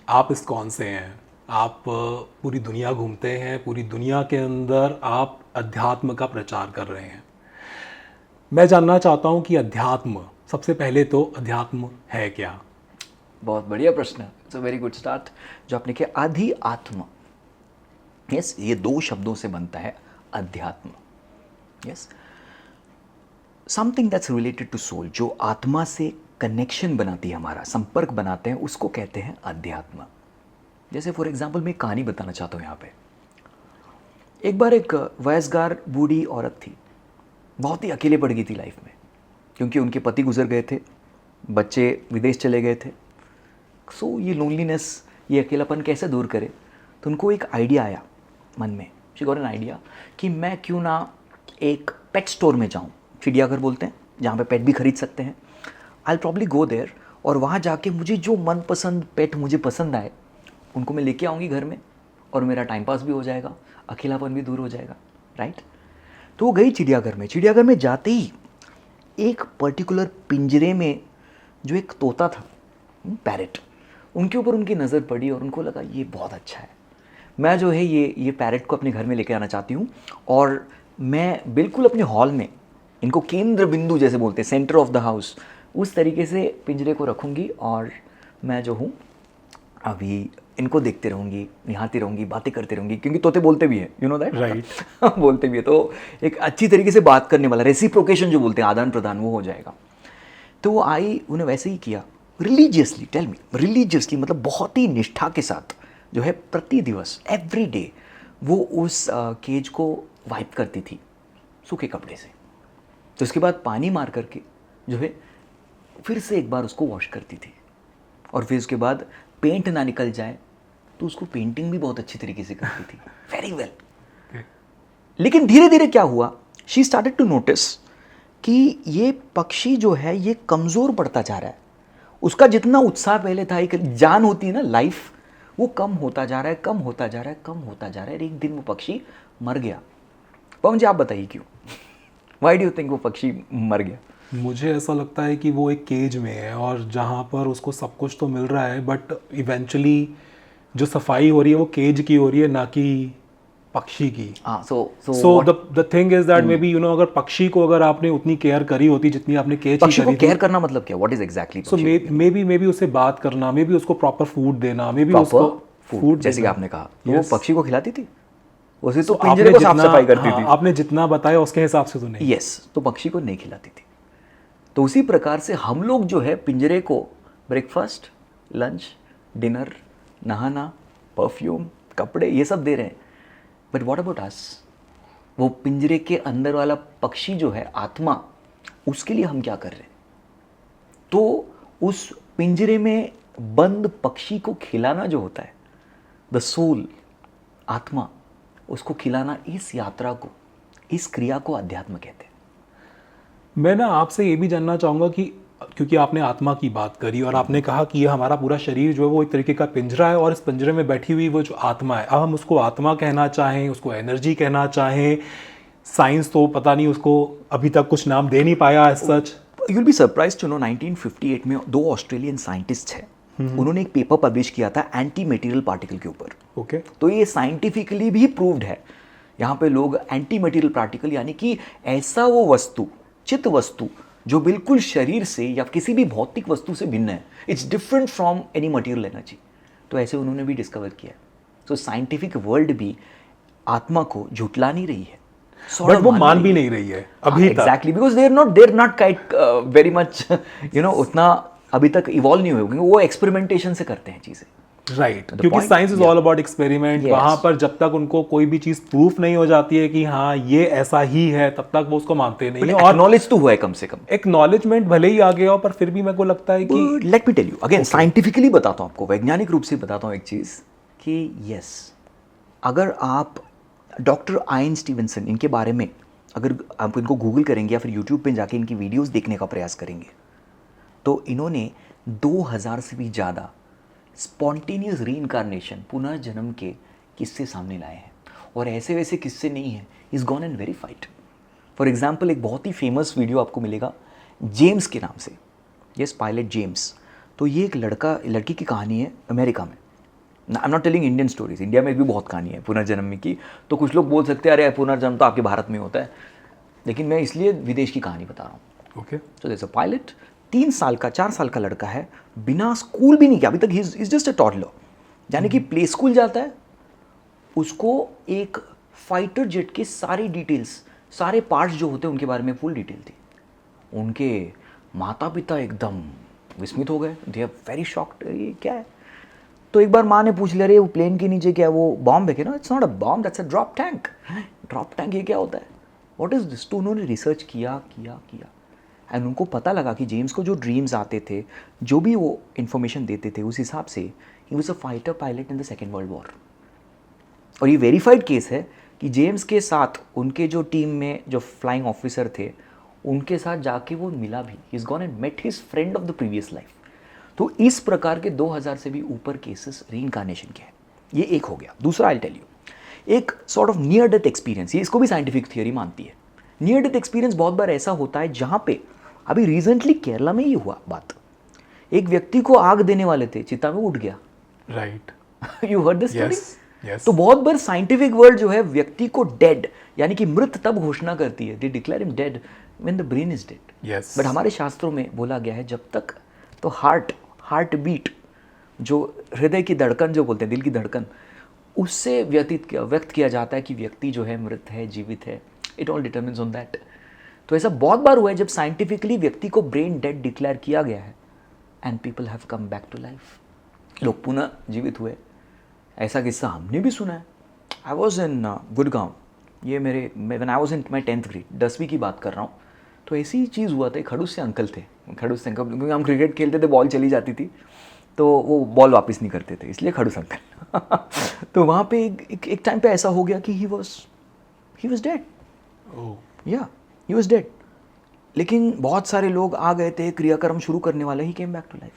आप इस्कॉन से हैं, आप पूरी दुनिया घूमते हैं, पूरी दुनिया के अंदर आप अध्यात्म का प्रचार कर रहे हैं। मैं जानना चाहता हूँ कि अध्यात्म, सबसे पहले तो अध्यात्म है क्या? बहुत बढ़िया प्रश्न, it's a very good start. जो आपने किया, आधि आत्मा, यस, ये दो शब्दों से बनता है अध्यात्म। Yes, something that's related to soul, जो आत्मा से कनेक्शन बनाती है, हमारा संपर्क बनाते हैं, उसको कहते हैं अध्यात्म। जैसे फॉर एग्जाम्पल मैं एक कहानी बताना चाहता हूँ यहाँ पे। एक बार एक वयस्कार बूढ़ी औरत थी, बहुत ही अकेले पड़ गई थी लाइफ में, क्योंकि उनके पति गुजर गए थे, बच्चे विदेश चले गए थे। सो ये लोनलीनेस, ये अकेलापन कैसे दूर करे? तो उनको एक आइडिया आया मन में, शी गॉट एन आइडिया कि मैं क्यों ना एक पेट स्टोर में जाऊँ, चिड़ियाघर बोलते हैं जहाँ पे पेट भी खरीद सकते हैं। आई प्रॉब्ली गो देयर, और वहाँ जाके मुझे जो मनपसंद पेट मुझे पसंद आए उनको मैं लेके आऊँगी घर में, और मेरा टाइम पास भी हो जाएगा, अकेलापन भी दूर हो जाएगा, राइट? तो वो गई चिड़ियाघर में। चिड़ियाघर में जाते ही एक पर्टिकुलर पिंजरे में जो एक तोता था, पैरेट, उनके ऊपर उनकी नज़र पड़ी और उनको लगा ये बहुत अच्छा है, मैं जो है ये पैरेट को अपने घर में लेके आना चाहती हूँ, और मैं बिल्कुल अपने हॉल में इनको केंद्र बिंदु जैसे बोलते हैं, सेंटर ऑफ द हाउस, उस तरीके से पिंजरे को रखूँगी, और मैं जो हूँ अभी इनको देखते रहूँगी, निहारती रहूँगी, बातें करते रहूँगी, क्योंकि तोते बोलते भी हैं, यू नो दैट, राइट। बोलते भी है, तो एक अच्छी तरीके से बात करने वाला, रेसिप्रोकेशन जो बोलते हैं, आदान प्रदान, वो हो जाएगा। तो वो आई, उन्हें वैसे ही किया, रिलीजियसली, टेल मी, रिलीजियसली मतलब बहुत ही निष्ठा के साथ जो है प्रति दिवस, एवरी डे, वो उस केज को वाइप करती थी सूखे कपड़े से। तो उसके बाद पानी मार करके जो है फिर से एक बार उसको वॉश करती थी, और फिर उसके बाद पेंट ना निकल जाए तो उसको पेंटिंग भी बहुत अच्छी तरीके से करती थी, वेरी वेल। लेकिन धीरे धीरे क्या हुआ, शी स्टार्टेड टू नोटिस कि ये पक्षी जो है ये कमज़ोर पड़ता जा रहा है। उसका जितना उत्साह पहले था, एक जान होती है ना, लाइफ, वो कम होता जा रहा है, कम होता जा रहा है, कम होता जा रहा है। एक दिन वो पक्षी मर गया। पवन जी, आप बताइए क्यों? वाई डू यू थिंक वो पक्षी मर गया? मुझे ऐसा लगता है कि वो एक केज में है और जहाँ पर उसको सब कुछ तो मिल रहा है, बट इवेंचुअली जो सफाई हो रही है वो केज की हो रही है, ना कि पक्षी की। हाँ, so the thing is that may be अगर पक्षी को अगर आपने उतनी केयर करी होती जितनी आपने केज की पक्षी को करी थी। केयर करना मतलब क्या? What is exactly so may be उससे बात करना, मे बी उसको प्रॉपर फूड देना, मे बी उसको प्रॉपर फूड जैसे कि देना। आपने कहा, तो वो Yes. पक्षी को खिलाती थी, उसे तो So पिंजरे आपने को साफ जितना, सफाई करती हाँ, थी। आपने जितना बताया उसके हिसाब से तो नहीं। यस, तो पक्षी को नहीं खिलाती थी। तो उसी प्रकार से हम लोग जो है पिंजरे को ब्रेकफास्ट, लंच, डिनर, नहाना, परफ्यूम, कपड़े, ये सब दे रहे हैं, बट व्हाट अबाउट अस? वो पिंजरे के अंदर वाला पक्षी जो है, आत्मा, उसके लिए हम क्या कर रहे हैं? तो उस पिंजरे में बंद पक्षी को खिलाना जो होता है, द सोल, आत्मा, उसको खिलाना, इस यात्रा को, इस क्रिया को अध्यात्म कहते हैं। मैं ना आपसे ये भी जानना चाहूँगा कि क्योंकि आपने आत्मा की बात करी और आपने कहा कि ये हमारा पूरा शरीर जो है वो एक तरीके का पिंजरा है, और इस पिंजरे में बैठी हुई वो जो आत्मा है, अब हम उसको आत्मा कहना चाहें, उसको एनर्जी कहना चाहें, साइंस तो पता नहीं उसको अभी तक कुछ नाम दे नहीं पाया as such. You will be surprised to know, 1958 में दो ऑस्ट्रेलियन साइंटिस्ट हैं, उन्होंने एक पेपर पब्लिश किया था एंटी मटेरियल पार्टिकल के ऊपर। ओके। तो ये साइंटिफिकली भी प्रूव्ड है। यहाँ पे लोग एंटी मटेरियल पार्टिकल, यानी कि ऐसा वो वस्तु, चित वस्तु, जो बिल्कुल शरीर से या किसी भी भौतिक वस्तु से भिन्न है, it's different from any material energy, तो ऐसे उन्होंने भी डिस्कवर किया। तो साइंटिफिक वर्ल्ड भी आत्मा को झुटला नहीं रही है, बट वो मान भी नहीं रही है अभी तक। Exactly, because there not kite very much, you know, उतना अभी तक इवॉल्व नहीं हुए, क्योंकि वो एक्सपेरिमेंटेशन से करते हैं चीजें। राइट, क्योंकि science is all about experiment. Yes. वहां पर जब तक उनको कोई भी चीज प्रूफ नहीं हो जाती है कि हाँ ये ऐसा ही है, तब तक वो उसको मानते नहीं है। और नॉलेज तो हुआ है कम से कम, एक्नॉलेजमेंट भले ही आ गया हो, पर फिर भी मेरे को लगता है कि let me tell you again, scientifically बताता हूँ आपको, वैज्ञानिक रूप से बताता हूँ एक चीज कि यस, अगर आप डॉक्टर आयन स्टीवेंसन, इनके बारे में अगर आप इनको गूगल करेंगे या फिर यूट्यूब पे जाके इनकी वीडियोस देखने का प्रयास करेंगे, तो इन्होंने 2000 से भी ज़्यादा स्पॉन्टेनियस रीइंकारनेशन, पुनर्जन्म के किस्से सामने लाए हैं, और ऐसे वैसे किस्से नहीं हैं, is gone and verified. For example, एक बहुत ही फेमस वीडियो आपको मिलेगा जेम्स के नाम से, यस, पायलट जेम्स। तो ये एक लड़की की कहानी है अमेरिका में, I am not telling Indian stories, India में भी बहुत कहानी है पुनर्जन्म की, तो कुछ लोग बोल सकते हैं अरे पुनर्जन्म तो आपके भारत में होता है, लेकिन मैं इसलिए विदेश की कहानी बता रहा हूँ। Okay. So there is a pilot, 4 साल का लड़का है, बिना स्कूल भी नहीं किया अभी तक, he is just a toddler, यानी कि प्ले स्कूल जाता है, उसको एक फाइटर जेट के सारी डिटेल्स, सारे पार्ट्स जो होते हैं उनके बारे में फुल डिटेल थी। उनके माता पिता एकदम विस्मित हो गए, दे आर वेरी शॉक्ड, ये क्या है। तो एक बार माँ ने पूछ लिया, अरे वो प्लेन के नीचे क्या वो बॉम्ब है क्या? ना, it's not a bomb, that's a drop tank. Drop tank ये क्या होता है, व्हाट इज दिस? तो उन्होंने रिसर्च किया एंड उनको पता लगा कि जेम्स को जो ड्रीम्स आते थे, जो भी वो इन्फॉर्मेशन देते थे, उस हिसाब से he was a fighter pilot in the second world war. और ये वेरीफाइड केस है कि जेम्स के साथ उनके जो टीम में जो फ्लाइंग ऑफिसर थे, उनके साथ जाके वो मिला भी, he is gone and met his friend of the previous life. तो इस प्रकार के 2000 से भी ऊपर केसेस रीइंकार्नेशन के हैं। ये एक हो गया। दूसरा आई टेल यू, एक sort of near death experience, ये इसको भी साइंटिफिक थियरी मानती है। नियर डेथ एक्सपीरियंस बहुत बार ऐसा होता है जहाँ पे, अभी रिसेंटली केरला में ही हुआ बात, एक व्यक्ति को आग देने वाले थे, चिता में उठ गया। Right. You heard this story? Yes. तो बहुत बार साइंटिफिक वर्ल्ड जो है व्यक्ति को डेड यानी कि मृत तब घोषणा करती है, they declare him dead when the brain is dead. Yes. But हमारे शास्त्रों में बोला गया है जब तक तो हार्ट बीट, जो हृदय की धड़कन जो बोलते हैं, दिल की धड़कन, उससे व्यक्त किया जाता है कि व्यक्ति जो है मृत है, जीवित है। It all determines on that. तो ऐसा बहुत बार हुआ है जब साइंटिफिकली व्यक्ति को ब्रेन डेड डिक्लेयर किया गया है and people have come back to life, लोग पुनः जीवित हुए। ऐसा किस्सा हमने भी सुना है। आई वॉज इन गुड़गांव, ये when I was in my 10th grade, 10वीं की बात कर रहा हूँ। तो ऐसी ही चीज़ हुआ था, खड़ूस से अंकल थे, खड़ूस से अंकल, क्योंकि हम क्रिकेट खेलते थे, बॉल चली जाती थी तो वो बॉल वापस नहीं करते थे, इसलिए खड़ूस अंकल। तो वहाँ पे एक टाइम पे ऐसा हो गया कि ही वॉज डेड। या ही वॉज डेड। लेकिन बहुत सारे लोग आ गए थे, क्रियाक्रम शुरू करने वाले, he came back to life.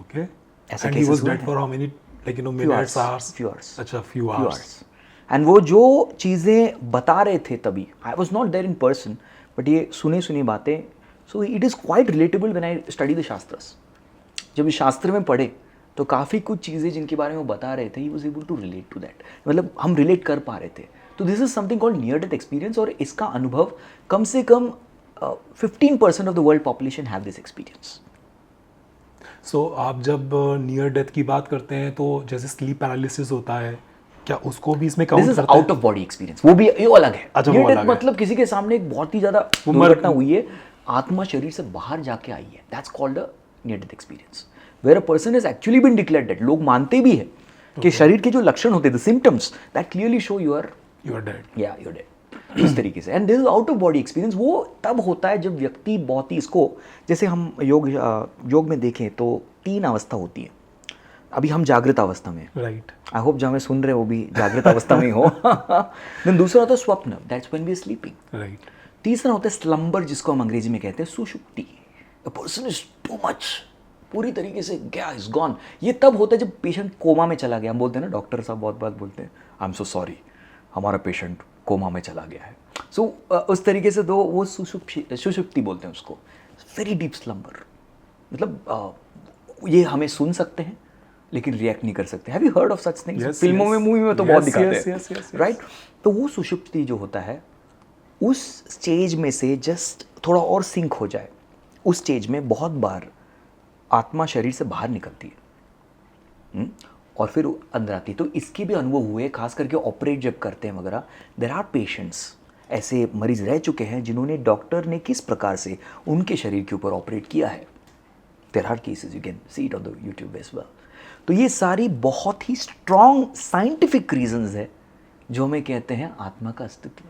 Okay. ऐसे एंड ही cases वाज हुए डेड हैं। For how many, like you know, Few minutes, hours, hours? few hours. अच्छा, few Few hours. hours. And वो जो चीज़ें बता रहे थे तभी, I was not there in person, but ये सुनी बातें, so it is quite relatable when I study the shastras. जब इस शास्त्र में पढ़े तो काफ़ी कुछ चीज़ें जिनके बारे में वो बता रहे थे, he was able to relate to that, मतलब हम रिलेट कर पा रहे थे। तो this is something called near death experience, और इसका अनुभव कम से कम 15% of the world population have this experience. So आप जब नियर डेथ की बात करते हैं तो जैसे स्लीप पैरालिसिस होता है, क्या उसको भी इसमें दिस काउंट इज करते हैं? आउट ऑफ बॉडी एक्सपीरियंस, वो भी ये अलग है। अच्छा, वो Near death अलग है। मतलब किसी के सामने एक बहुत ही ज्यादा वो मर- दुर्घटना हुई है, आत्मा शरीर से बाहर जाके आई है, that's called a near death experience, where a person has actually been declared dead. लोग मानते भी है कि शरीर के जो लक्षण होते हैं, the symptoms that clearly show you are dead. You are dead, इस तरीके से। And this is out of body experience. वो तब होता है जब व्यक्ति बहुत ही, इसको जैसे हम योग में देखें तो 3 अवस्था होती है। अभी हम जागृत अवस्था में, राइट। आई होप जहाँ में सुन रहे हो वो भी जागृत अवस्था में ही हो। देन दूसरा होता है स्वप्न, that's when we are sleeping. Right. तीसरा होता है स्लम्बर, जिसको हम अंग्रेजी में कहते हैं सुषुप्ति। A person is too much, पूरी तरीके से गया, इज गॉन। ये तब होता है जब पेशेंट कोमा में चला गया। हम बोलते हैं ना, डॉक्टर साहब बहुत बात बोलते हैं, आई एम सो सॉरी, हमारा पेशेंट कोमा में चला गया है। सो उस तरीके से दो वो सुषुप्ति बोलते हैं उसको, वेरी डीप स्लम्बर। मतलब ये हमें सुन सकते हैं लेकिन रिएक्ट नहीं कर सकते। Have you heard of such things? Yes, फिल्मों में, yes. मूवी में तो Yes, बहुत दिखाते yes, हैं, yes, yes, yes. राइट? तो वो सुषुप्ति जो होता है, उस स्टेज में से जस्ट थोड़ा और सिंक हो जाए, उस स्टेज में बहुत बार आत्मा शरीर से बाहर निकलती है और फिर अंदर आती है। तो इसके भी अनुभव हुए, खास करके ऑपरेट जब करते हैं वगैरह। देयर आर पेशेंट्स, ऐसे मरीज रह चुके हैं जिन्होंने डॉक्टर ने किस प्रकार से उनके शरीर के ऊपर ऑपरेट किया है। There are cases, you can see it on the YouTube as well. तो ये सारी बहुत ही स्ट्रॉन्ग साइंटिफिक रीजंस है जो हमें कहते हैं आत्मा का अस्तित्व।